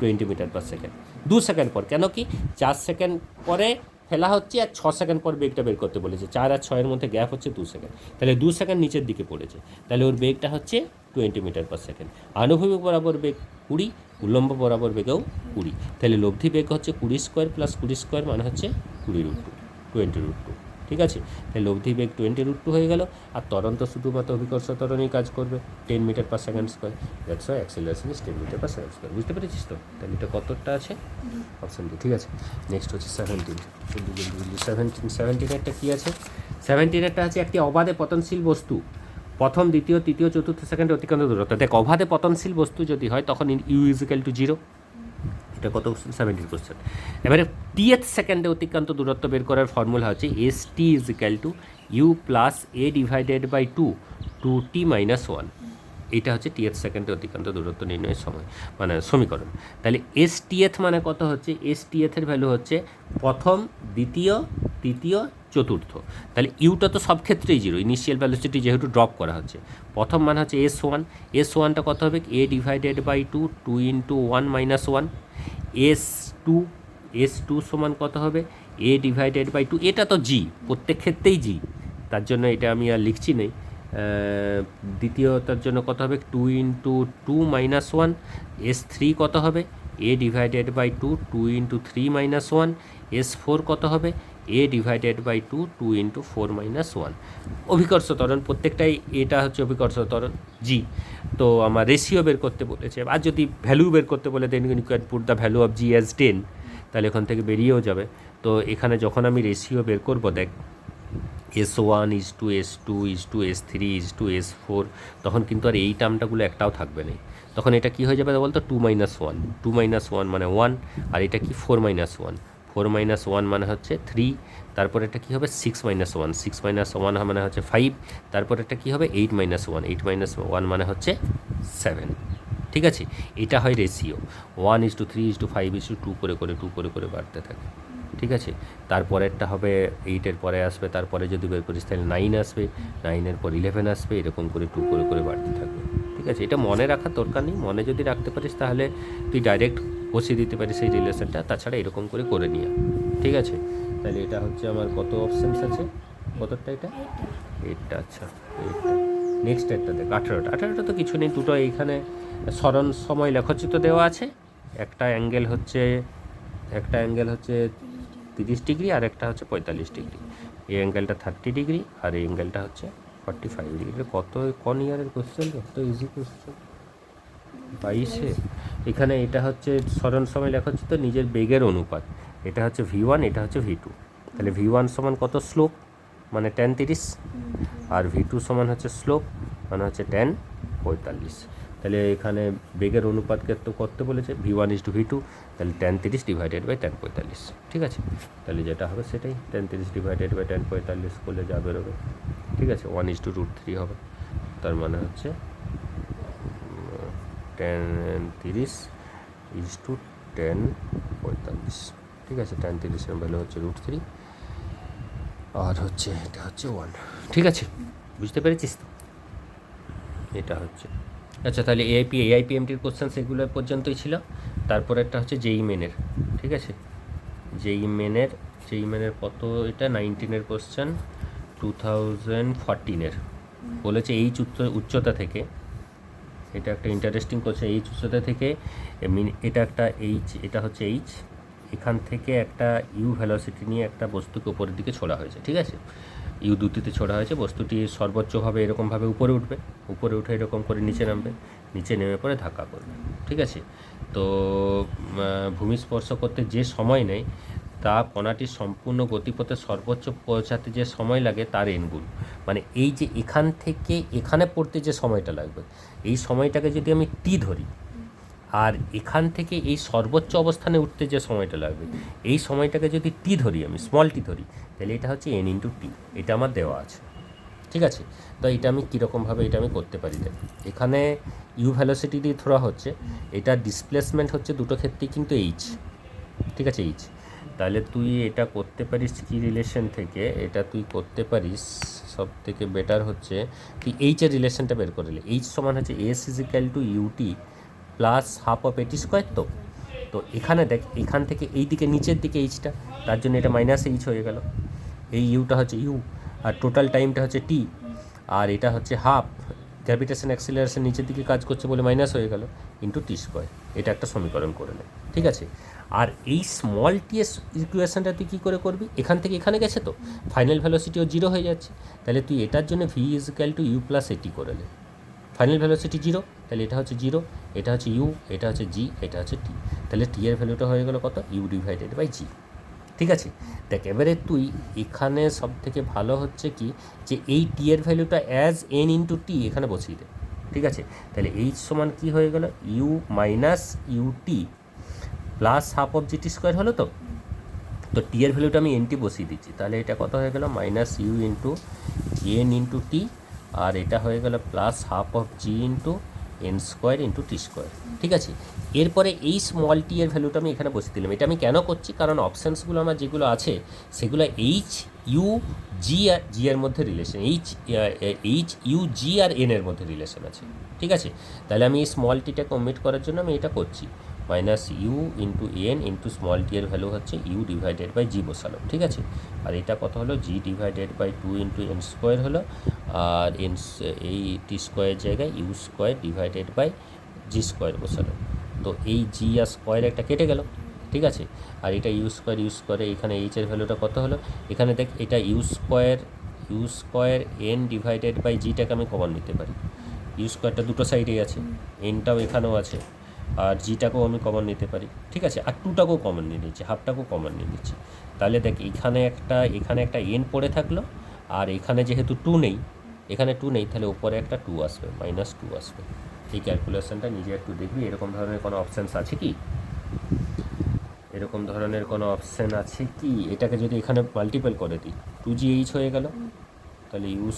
Speaker 1: 20 মিটার পার সেকেন্ড। 2 সেকেন্ড পর, কেন কি 4 সেকেন্ড পরে ফেলা হচ্ছে আর 6 সেকেন্ড পর বেগটা বের করতে বলেছে, 4 আর 6 এর মধ্যে গ্যাপ হচ্ছে 2 সেকেন্ড, তাহলে 2 সেকেন্ড নিচের দিকে পড়েছে, তাহলে ওর বেগটা হচ্ছে 20 মিটার পার সেকেন্ড। আনুভূমিক বরাবর বেগ 20, উল্লম্ব বরাবর বেগেও 20, তাহলে লব্ধি বেগ হচ্ছে 20 স্কোয়ার প্লাস 20 স্কোয়ার মানে হচ্ছে 20√2, ঠিক আছে? তাহলে লব্ধি বেগ 20√2 হয়ে গেল, আর ত্বরণ তো শুধুমাত্র অভিকর্ষ ত্বরণই কাজ করবে 10 metre per second square, that's why acceleration is 10 metre per second square. বুঝতে পেরেছিস তো? তাহলে এটা কতটা আছে, অপশান ডি, ঠিক আছে? নেক্সট হচ্ছে 17, 17এরটা কী আছে, 17এরটা আছে একটি অবাধে পতনশীল বস্তু প্রথম, দ্বিতীয়, তৃতীয়, চতুর্থ সেকেন্ডে অতিক্রান্ত দূরত্ব। দেখ, অবাধে পতনশীল বস্তু যদি হয় তখন ইউ ইজ ইকুয়াল টু 0, এটা কত 17 কোশ্চেন। এবারে টিএথ সেকেন্ডে অতিক্রান্ত দূরত্ব বের করার ফর্মুলা হচ্ছে s t is equal to u plus a divided by 2t - 1, এটা হচ্ছে টিএথ সেকেন্ডে অতিক্রান্ত দূরত্ব নির্ণয়ের সময়, মানে সমীকরণ। তাহলে এস টিএথ মানে কত হচ্ছে, এস টিএথের ভ্যালু হচ্ছে প্রথম, দ্বিতীয়, তৃতীয়, চতুর্থ, তাহলে ইউটা তো সব ক্ষেত্রেই 0, ইনিশিয়াল ভ্যালোসিটি যেহেতু ড্রপ করা হচ্ছে। প্রথম মান হচ্ছে এস ওয়ানটা কত হবে, a divided by 2 into 1 - 1, s two সমান কত হবে, এ ডিভাইডেড বাই 2, এটা তো জি, প্রত্যেক ক্ষেত্রেই জি, তার জন্য এটা আমি আর লিখছি নেই। দ্বিতীয়টার জন্য কত হবে, 2 ইন্টু 2 - 1, S3 কত হবে, a divided by 2 into 3 - 1, S4 কত হবে, এ ডিভাইডেড বাই 2 ইন্টু 4 - 1। অভিকর্ষ ত্বরণ প্রত্যেকটাই, এটা হচ্ছে অভিকর্ষ ত্বরণ জি। তো আমার রেশিও বের করতে বলেছে, আর যদি ভ্যালু বের করতে বলে then you can put the value of g as 10, তাহলে এখান থেকে বেরিয়েও যাবে। তো এখানে যখন আমি রেশিও বের করবো, দেখ S1 is to S2 is to S3 is to S4, তখন কিন্তু আর এই টার্মটাগুলো একটাও থাকবে না, তখন এটা কি হয়ে যাবে বলতো, 2 - 1, 2 - 1 মানে 1, আর এটা কি 4 - 1, 4 - 1 মানে হচ্ছে 3, তারপর এটা কী হবে 6 - 1, 6 - 1 মানে হচ্ছে 5, তারপর এটা কী হবে 8 - 1, 8 - 1 মানে হচ্ছে 7, ঠিক আছে? এটা হয় রেশিও, 1:3:5:2 করে করে বাড়তে থাকে। ঠিক আছে, তারপরেরটা হবে 8-এর পরে আসবে, তারপরে যদি বের করিস তাহলে 9 আসবে, 9-এর পর 11 আসবে, এরকম করে 2 করে করে বাড়তে থাকবে। ঠিক আছে, এটা মনে রাখার দরকার নেই, মনে যদি রাখতে পারিস তাহলে তুই ডাইরেক্ট বসিয়ে দিতে পারিস এই রিলেশনটা, তাছাড়া এরকম করে করে নিয়ে। ঠিক আছে, তাহলে এটা হচ্ছে আমার কত অপশানস আছে, কতটা এটা 8টা। আচ্ছা 8টা, নেক্সট একটা দেখ 18টা তো কিছু নেই, দুটো এইখানে স্মরণ সময় লেখচিত্র দেওয়া আছে, একটা অ্যাঙ্গেল হচ্ছে 30 ডিগ্রি আর একটা হচ্ছে 45 ডিগ্রি। এই অ্যাঙ্গেলটা 30 ডিগ্রি আর এই অ্যাঙ্গেলটা হচ্ছে 45 ডিগ্রি। কত কোন ইয়ারের কোশ্চেন, কত ইজি কোশ্চেন, 22-এ। এখানে এটা হচ্ছে স্মরণ সময় লেখচিত্র নিজের বেগের অনুপাত, এটা হচ্ছে V1, এটা হচ্ছে V2। তাহলে V1 সমান কত, স্লোপ মানে tan 30, আর V2 সমান হচ্ছে স্লোপ মানে হচ্ছে tan 45। তাহলে এখানে বেগের অনুপাতকে তো করতে বলেছে V1:V2, তাহলে tan 30 ডিভাইডেড বাই tan 45। ঠিক আছে, তাহলে যেটা হবে সেটাই, tan 30 ডিভাইডেড বাই tan 45 করলে যা বেরোবে, ঠিক আছে, 1:√3 হবে। তার মানে হচ্ছে tan 30 tan 45। ঠিক আছে, tan 30-এর ভ্যালু হচ্ছে √3 আর হচ্ছে এটা হচ্ছে 1। ঠিক আছে, বুঝতে পেরেছিস তো, এটা হচ্ছে। আচ্ছা, তাহলে AIPMটির কোশ্চেন সেগুলো পর্যন্তই ছিল। তারপর একটা হচ্ছে JEE মেনের। ঠিক আছে, JEE মেনের কত, এটা 19-এর কোশ্চেন, 2014-এর বলেছে এইচ উচ্চতা থেকে, এটা একটা ইন্টারেস্টিং কোশ্চেন, এইচ উচ্চতা থেকে এটা একটা এইচ, এটা হচ্ছে এইচ, এখান থেকে একটা ইউ ভেলোসিটি নিয়ে একটা বস্তুকে উপরের দিকে ছোড়া হয়েছে। ঠিক আছে, ইউ দুটিতে ছোড়া হয়েছে, বস্তুটি সর্বোচ্চভাবে এরকমভাবে উপরে উঠবে, উপরে উঠে এরকম করে নিচে নামবে, নিচে নেমে পরে ধাক্কা করবে। ঠিক আছে, তো ভূমিস্পর্শ করতে যে সময় নেয় তা কণাটির সম্পূর্ণ গতিপথে সর্বোচ্চ পৌঁছাতে যে সময় লাগে তার n গুণ। মানে এই যে এখান থেকে এখানে পড়তে যে সময়টা লাগবে, এই সময়টাকে যদি আমি টি ধরি, আর এখান থেকে এই সর্বোচ্চ অবস্থানে উঠতে যে সময়টা লাগবে এই সময়টাকে যদি টি ধরি, আমি স্মল টি ধরি, তাহলে এটা হচ্ছে n×t, এটা আমার দেওয়া আছে। ঠিক আছে, তো এটা আমি কীরকমভাবে এটা আমি করতে পারি, দেখ এখানে ইউ ভ্যালোসিটি দিয়ে ধরা হচ্ছে, এটা ডিসপ্লেসমেন্ট হচ্ছে দুটো ক্ষেত্রেই কিন্তু এইচ। ঠিক আছে, এইচ, তাহলে তুই এটা করতে পারিস কি রিলেশন থেকে, এটা তুই করতে পারিস সব থেকে বেটার হচ্ছে তুই এইচের রিলেশনটা বের করে নিলে। এইচ সমান হচ্ছে S=UT plus half of AT square. তো এখানে দেখ, এখান থেকে এই দিকে নিচের দিকে এইচটা, তার জন্য এটা -H হয়ে গেল, এই ইউটা হচ্ছে ইউ, আর টোটাল টাইমটা হচ্ছে টি, আর এটা হচ্ছে হাফ, গ্র্যাভিটেশন অ্যাক্সিলারেশন নিচের দিকে কাজ করছে বলে মাইনাস হয়ে গেল, *t²। এটা একটা সমীকরণ করে নেয়। ঠিক আছে, আর এই স্মল টি এর ইকুয়েশনটা তুই কী করে করবি, এখান থেকে এখানে গেছে তো ফাইনাল ভ্যালোসিটিও 0 হয়ে যাচ্ছে, তাহলে তুই এটার জন্য V=U + AT করে নে। ফাইনাল ভ্যালোসিটি 0, তাহলে এটা হচ্ছে 0, এটা হচ্ছে ইউ, এটা হচ্ছে জি, এটা হচ্ছে টি, তাহলে টি এর ভ্যালুটা হয়ে গেল কত, U/G। ঠিক আছে, দেখ এবারে তুই এখানে সব থেকে ভালো হচ্ছে কি যে এই টি এর ভ্যালুটা অ্যাজ n×t এখানে বসিয়ে দে। ঠিক আছে, তাহলে এইচ সমান কী হয়ে গেল, U - UT plus half of GT² হলো। তো টি এর ভ্যালুটা আমি NT বসিয়ে দিচ্ছি, তাহলে এটা কত হয়ে গেল, -U × n×t, আর এটা হয়ে গেল plus half of G × n² × t²। ঠিক আছে, এরপরে এই স্মল টি এর ভ্যালুটা আমি এখানে বসিয়ে দিলাম। এটা আমি কেন করছি, কারণ অপশানসগুলো আমার যেগুলো আছে সেগুলো HUG আর জি এর মধ্যে রিলেশন, HUG আর n এর মধ্যে রিলেশন আছে। ঠিক আছে, তাহলে আমি এই স্মল টিটাকে ওমিট করার জন্য আমি এটা করছি, -U × n × স্মল টি এর ভ্যালু হচ্ছে U/G বসালাম। ঠিক আছে, আর এটা কত হলো, G/2 × n² হলো, আর এই t² জায়গায় U² / G² বসালো। তো এই জি আর স্কোয়ার একটা কেটে গেল। ঠিক আছে, আর এটা U² এখানে এইচ এর ভ্যালুটা কত হলো, এখানে দেখ এটা U² n/Gটাকে আমি কমন নিতে পারি, U²টা দুটো সাইডেই আছে, nটাও এখানেও আছে, আর জিটাকেও আমি কমন নিতে পারি। ঠিক আছে, আর 2টাকেও কমন নিয়ে নিচ্ছি, হাফটাকেও কমন নিয়ে নিচ্ছি। তাহলে দেখ এখানে একটা n পড়ে থাকলো, আর এখানে যেহেতু 2 নেই, তাহলে উপরে একটা 2 আসবে, -2 আসবে। এই ক্যালকুলেশনটা নিজে একটু দেখবি, এরকম ধরনের কোনো অপশানস আছে কি, এরকম ধরনের কোনো অপশান আছে কি, এটাকে যদি এখানে মাল্টিপল করে দিই 2GH হয়ে গেল, তাহলে U²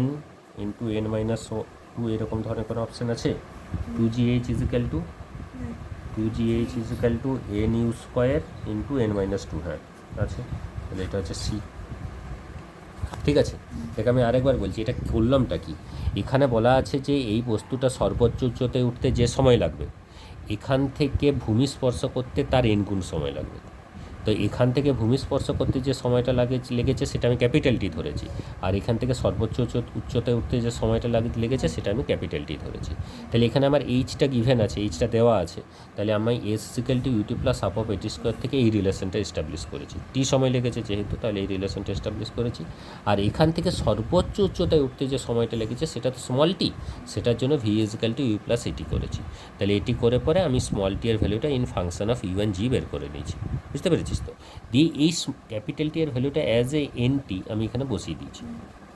Speaker 1: n × n - 2 এরকম ধরনের কোনো অপশান আছে, 2GH = 2gh is equal to n u square into n minus two, হ্যাঁ আছে, তাহলে এটা হচ্ছে সি। ঠিক আছে, দেখ আমি আরেকবার বলছি এটা করলামটা কি। এখানে বলা আছে যে এই বস্তুটা সর্বোচ্চ উচ্চতায় উঠতে যে সময় লাগবে, এখান থেকে ভূমি স্পর্শ করতে তার n গুণ সময় লাগবে। তো এখান থেকে ভূমি স্পর্শ করতে যে সময়টা লেগেছে সেটা আমি ক্যাপিটাল টি ধরেছি, আর এখান থেকে সর্বোচ্চ উচ্চতায় উঠতে যে সময়টা লেগেছে সেটা আমি ক্যাপিটাল টি ধরেছি। তাহলে এখানে আমার এইচটা গিভেন আছে, এইচটা দেওয়া আছে, তাহলে আমি s equal to u t plus half of a t square থেকে এই রিলেশনটা এস্টাবলিশ করেছি। টি সময় লেগেছে যেহেতু, তাহলে এই রিলেশনটা এস্টাবলিশ করেছি। আর এখান থেকে সর্বোচ্চ উচ্চতায় উঠতে যে সময়টা লেগেছে সেটা তো স্মল টি, সেটার জন্য v is equal to u plus a t করেছি। তাহলে এটি করে পরে আমি স্মল টি এর ভ্যালুটা in function of u and g বের করে নিয়েছি। বুঝতে পেরেছিস তো? দিয়ে এই ক্যাপিটাল টি এর ভ্যালুটা অ্যাজ এ এন টি আমি এখানে বসিয়ে দিয়েছি,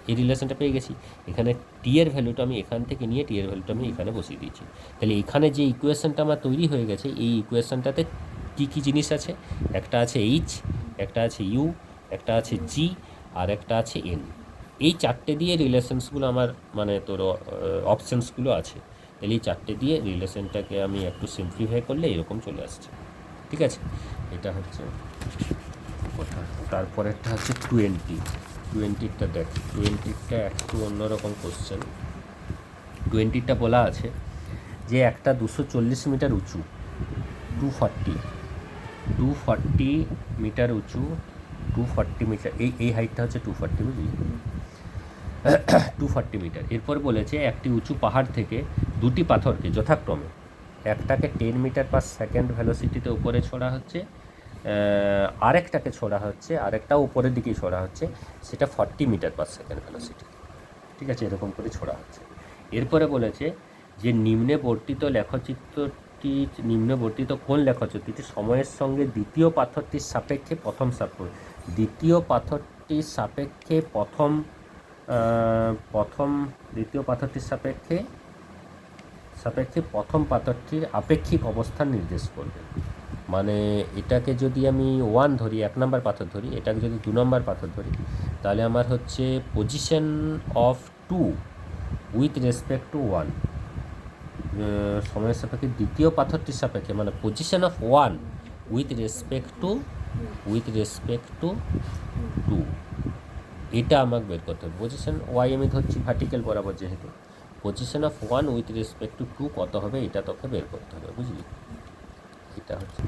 Speaker 1: এই রিলেশনটা পেয়ে গেছি। এখানে টি এর ভ্যালুটা আমি এখান থেকে নিয়ে টি এর ভ্যালুটা আমি এখানে বসিয়ে দিয়েছি। তাহলে এখানে যে ইকুয়েশনটা আমার তৈরি হয়ে গেছে, এই ইকুয়েশনটাতে কী কী জিনিস আছে, একটা আছে এইচ, একটা আছে ইউ, একটা আছে জি, আর একটা আছে এন। এই চারটে দিয়ে রিলেশনসগুলো আমার মানে তোর অপশানসগুলো আছে। তাহলে এই চারটে দিয়ে রিলেশনটাকে আমি একটু সিম্পলিফাই করলে এরকম চলে আসছে। ঠিক আছে, এটা হচ্ছে কথা। তারপরেরটা হচ্ছে 20টা দেখ, 20টা একটু অন্যরকম কোশ্চেন। 20টা বলা আছে যে একটা 240 মিটার উঁচু, 240 মিটার উঁচু, 240 মিটার, এই হাইটটা হচ্ছে 240, বুঝলি? 240 মিটার। এরপর বলেছে একটি উঁচু পাহাড় থেকে দুটি পাথরকে যথাক্রমে একটাকে 10 মিটার পার সেকেন্ড ভ্যালোসিটিতে উপরে ছোড়া হচ্ছে, আরেকটাকে ছোড়া হচ্ছে, আরেকটা উপরের দিকেই ছোড়া হচ্ছে, সেটা 40 মিটার পার সেকেন্ড ভ্যালোসিটি। ঠিক আছে, এরকম করে ছোড়া হচ্ছে। এরপরে বলেছে যে নিম্নে বর্তিত কোন লেখচিত্রটি সময়ের সঙ্গে দ্বিতীয় পাথরটির সাপেক্ষে প্রথম পাথরটির আপেক্ষিক অবস্থান নির্দেশ করবে। মানে এটাকে যদি আমি 1 ধরি, 1 নম্বর পাথর ধরি, এটাকে যদি 2 নম্বর পাথর ধরি, তাহলে আমার হচ্ছে position of 2 with respect two 1, সময়ের সাপেক্ষে দ্বিতীয় পাথরটির সাপেক্ষে, মানে position of 1 with respect two 2, এটা আমাকে বের করতে হবে। পজিশন ওয়াই আমি ধরছি ভার্টিক্যাল বরাবর, যেহেতু position of 1 with respect two 2 কত হবে এটা তোকে বের করতে হবে, বুঝলি? এটা হচ্ছে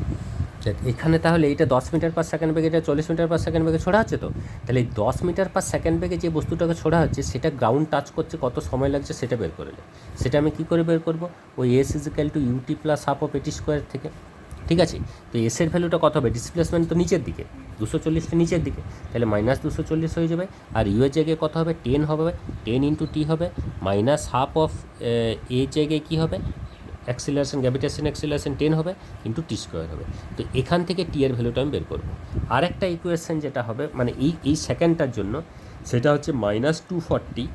Speaker 1: এখানে। তাহলে এইটা 10 মিটার পার সেকেন্ড বেগে, এটা 40 মিটার পার সেকেন্ড বেগে ছোড়া হচ্ছে। তো তাহলে এই 10 মিটার পার সেকেন্ড বেগে যে বস্তুটাকে ছোড়া হচ্ছে সেটা গ্রাউন্ড টাচ করছে, কত সময় লাগছে সেটা বের করে নেয়। সেটা আমি কী করে বের করব? ওই s is equal to u t plus half of a t square থেকে। ঠিক আছে, তো এসের ভ্যালুটা কত হবে? ডিসপ্লেসমেন্ট তো নিচের দিকে, 240টা নিচের দিকে, তাহলে মাইনাস 240 হয়ে যাবে। আর ইউ এর জায়গায় কত হবে? 10 হবে, 10 ইন্টু টি হবে, মাইনাস হাফ অফ এ জায়গায় কী হবে? অ্যাক্সিলারেশন, গ্র্যাভিটেশন অ্যাক্সিলারেশন 10 হবে ইন্টু টি স্কোয়ার হবে। তো এখান থেকে টি এর ভ্যালুটা আমি বের করবো। আরেকটা ইকুয়েশন যেটা হবে মানে এই সেকেন্ডটার জন্য, সেটা হচ্ছে মাইনাস 240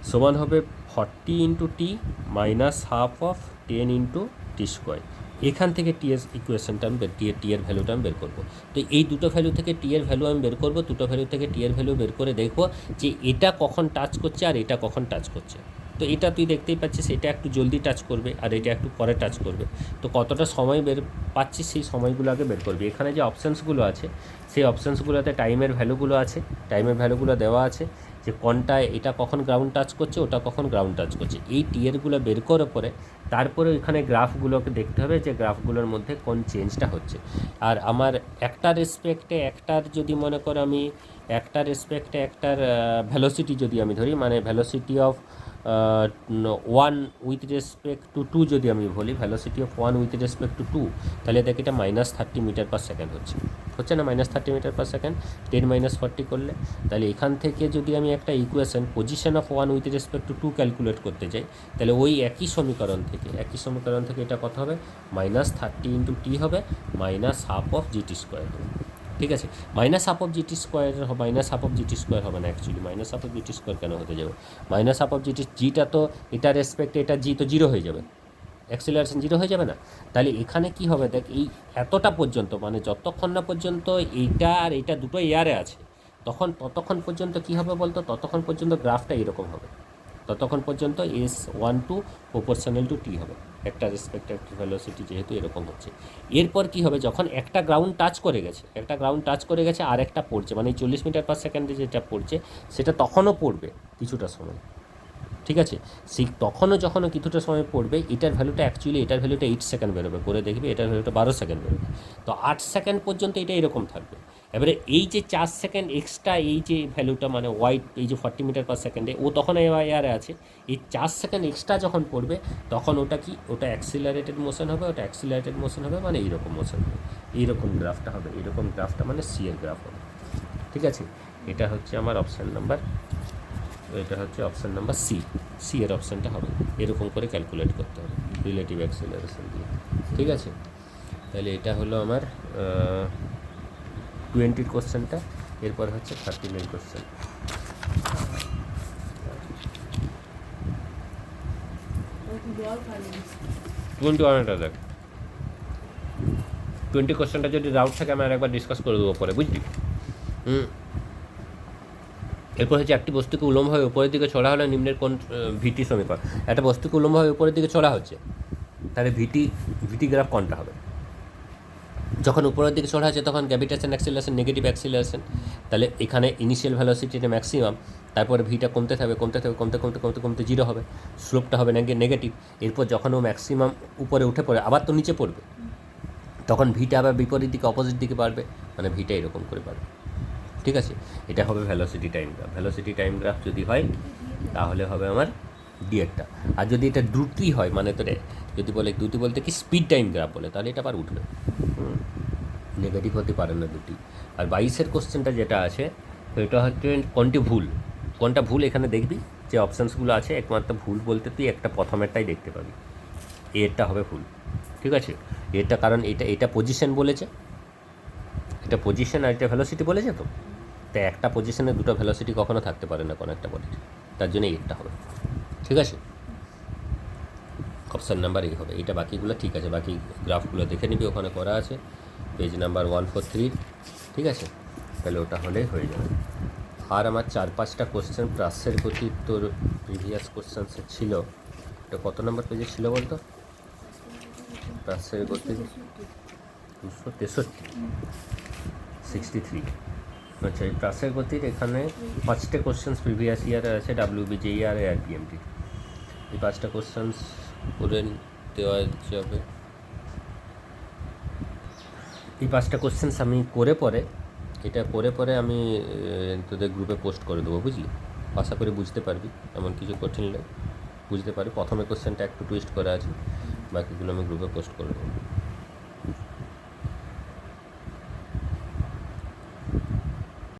Speaker 1: সমান হবে 40 into T minus half of 10 into T square. এখান থেকে টি এর ইকুয়েশনটা আমি টি এর ভ্যালুটা আমি বের করবো। তো এই দুটো ভ্যালু থেকে টি এর ভ্যালু আমি বের করবো, দুটো ভ্যালু থেকে টি এর ভ্যালু বের করে দেখবো যে এটা কখন টাচ করছে আর এটা কখন টাচ করছে। তো এটা তুই দেখতেই পাচ্ছিস, এটা একটু জলদি টাচ করবে আর এটা একটু পরে টাচ করবে। তো কতটা সময় পাচ্ছিস সেই সময়গুলো আগে বের করবি। এখানে যে অপশানসগুলো আছে সেই অপশানসগুলোতে টাইমের ভ্যালুগুলো আছে, টাইমের ভ্যালুগুলো দেওয়া আছে যে কোনটা এটা কখন গ্রাউন্ড টাচ করছে, ওটা কখন গ্রাউন্ড টাচ করছে। এই টিয়ারগুলো বের করার পরে তারপরে এখানে গ্রাফগুলোকে দেখতে হবে যে গ্রাফগুলোর মধ্যে কোন চেঞ্জটা হচ্ছে। আর আমার একটার যদি মনে করো আমি একটার ভ্যালোসিটি যদি আমি ধরি, মানে velocity of 1 with respect two 2 যদি আমি বলি, velocity of 1 with respect two 2, তাহলে দেখ এটা -30 মিটার পার সেকেন্ড হচ্ছে না, -30 মিটার পার সেকেন্ড, 10 - 40 করলে। তাহলে এখান থেকে যদি আমি একটা equation position of 1 with respect two 2 calculate করতে যাই, তাহলে ওই একই সমীকরণ থেকে এটা কত হবে? -30 ইন্টু টি হবে minus half of GT square হবে। ঠিক আছে, minus half of GT square হবে না, actually minus half of GT square কেন হতে যাবে? মাইনাস হাফ অফ জিটা তো এটা রেসপেক্টে এটা জি তো 0 হয়ে যাবে, অ্যাক্সিলারেশন 0 হয়ে যাবে না? তাহলে এখানে কি হবে দেখ, এই এতটা পর্যন্ত মানে যতক্ষণ না পর্যন্ত এইটা আর এইটা দুটো এয়ারে আছে ততক্ষণ পর্যন্ত কি হবে বলতো? ততক্ষণ পর্যন্ত গ্রাফটা এরকম হবে। ততক্ষণ পর্যন্ত S12 প্রপোর্শনাল টু টি হবে, একটা রেসপেক্টিভ ভেলোসিটি যেহেতু এরকম হচ্ছে। এরপর কি হবে, যখন একটা গ্রাউন্ড টাচ করে গেছে আর একটা পড়ছে, মানে 40 মিটার পার সেকেন্ডে যেটা পড়ছে সেটা তখনও পড়বে কিছুটা সময়, ঠিক আছে। সেই তখনও যখনও কিছুটা সময় পড়বে, এটার ভ্যালুটা 8 সেকেন্ড বেরোবে, করে দেখবে এটার ভ্যালুটা 12 সেকেন্ড বেরোবে। তো 8 সেকেন্ড পর্যন্ত এটা এরকম থাকবে। এবারে এই যে 4 সেকেন্ড এক্সট্রা, এই যে ভ্যালুটা মানে ওয়াইড, এই যে 40 মিটার পার সেকেন্ডে, ও তখন এয়ারে আছে। এই 4 সেকেন্ড এক্সট্রা যখন পড়বে তখন ওটা কি, ওটা অ্যাক্সিলারেটেড মোশন হবে, মানে এইরকম মোশন হবে, এইরকম গ্রাফটা হবে, এইরকম গ্রাফটা মানে সি এর গ্রাফ হবে, ঠিক আছে। এটা হচ্ছে আমার অপশান নাম্বার, এটা হচ্ছে অপশান নাম্বার সি এর অপশানটা হবে, এরকম করে ক্যালকুলেট করতে হবে রিলেটিভ অ্যাক্সিলারেশন দিয়ে, ঠিক আছে। তাহলে এটা হলো আমার 20 কোশ্চেনটা। এরপর হচ্ছে 13 কোশ্চেন। 21টা দেখ, 20 কোশ্চেনটা যদি ডাউট থাকে আমি আরেকবার ডিসকাস করে দেবো পরে, বুঝলি। এরপর হচ্ছে একটি বস্তুকে উলম্বভাবে উপরের দিকে ছড়া হলে নিম্নের কোন ভিটি সমীকরণ। একটা বস্তুকে উলম্বভাবে উপরের দিকে ছড়া হচ্ছে, তাহলে ভিটি গ্রাফ কোনটা হবে? যখন উপরের দিকে ছড়া আছে তখন গ্র্যাভিটেশন অ্যাক্সিলারেশন, নেগেটিভ অ্যাক্সিলারেশন। তাহলে এখানে ইনিশিয়াল ভ্যালোসিটিটা ম্যাক্সিমাম, তারপরে ভিটা কমতে কমতে 0 হবে, স্লোপটা হবে নেগেটিভ। এরপর যখন ও ম্যাক্সিমাম উপরে উঠে পড়ে আবার তো নিচে পড়বে, তখন ভিটা আবার বিপরীত দিকে অপোজিট দিকে বাড়বে, মানে ভিটা এরকম করে বাড়বে, ঠিক আছে। এটা হবে ভ্যালোসিটি টাইম গ্রাফ যদি হয় তাহলে হবে আমার ডিএরটা। আর যদি এটা দ্রুতি হয়, মানে তো যদি বলে দ্রুতি বলতে কি স্পিড টাইম গ্রাফ বলে, তাহলে এটা আবার উঠবে, নেগেটিভ হতে পারে না দুটি। আর 22 কোশ্চেনটা যেটা আছে সেটা হচ্ছে কোনটা ভুল এখানে দেখবি যে অপশানসগুলো আছে, একমাত্র ভুল বলতে তুই একটা প্রথমেরটাই দেখতে পাবি, এরটা হবে ভুল, ঠিক আছে। এরটা কারণ এটা পজিশন বলেছে, এটা পজিশন আর এটা ভেলোসিটি বলেছে, তো তাই একটা পজিশনে দুটো ভেলোসিটি কখনো থাকতে পারে না কোনো একটা বডির, তার জন্য এটা হবে, ঠিক আছে। অপশান নাম্বার এই হবে। এটা বাকিগুলো ঠিক আছে, বাকি গ্রাফগুলো দেখে নিবি, ওখানে করা আছে পেজ নাম্বার 143, ঠিক আছে। তাহলে ওটা হলেই হয়ে যাবে। আর আমার 4-5টা কোশ্চেন প্রাসের গতি তোর প্রিভিয়াস কোশ্চেন্সে ছিল, এটা কত নম্বর পেজে ছিল বলতো? প্রাসের গতি 263, আচ্ছা। এই প্রাসের গতির এখানে 5টা কোশ্চেন্স প্রিভিয়াস ইয়ারে আছে, WBJER আর PMT। এই 5টা কোশ্চেন্স করে দেওয়া যাবে। এই 5টা কোশ্চেন্স আমি করে পরে আমি তোদের গ্রুপে পোস্ট করে দেবো, বুঝলি। আশা করি বুঝতে পারবি, এমন কিছু কঠিন নয়, বুঝতে পারবি। প্রথমে কোশ্চেনটা একটু টুইস্ট করা আছে, বাকিগুলো আমি গ্রুপে পোস্ট করে দেবো।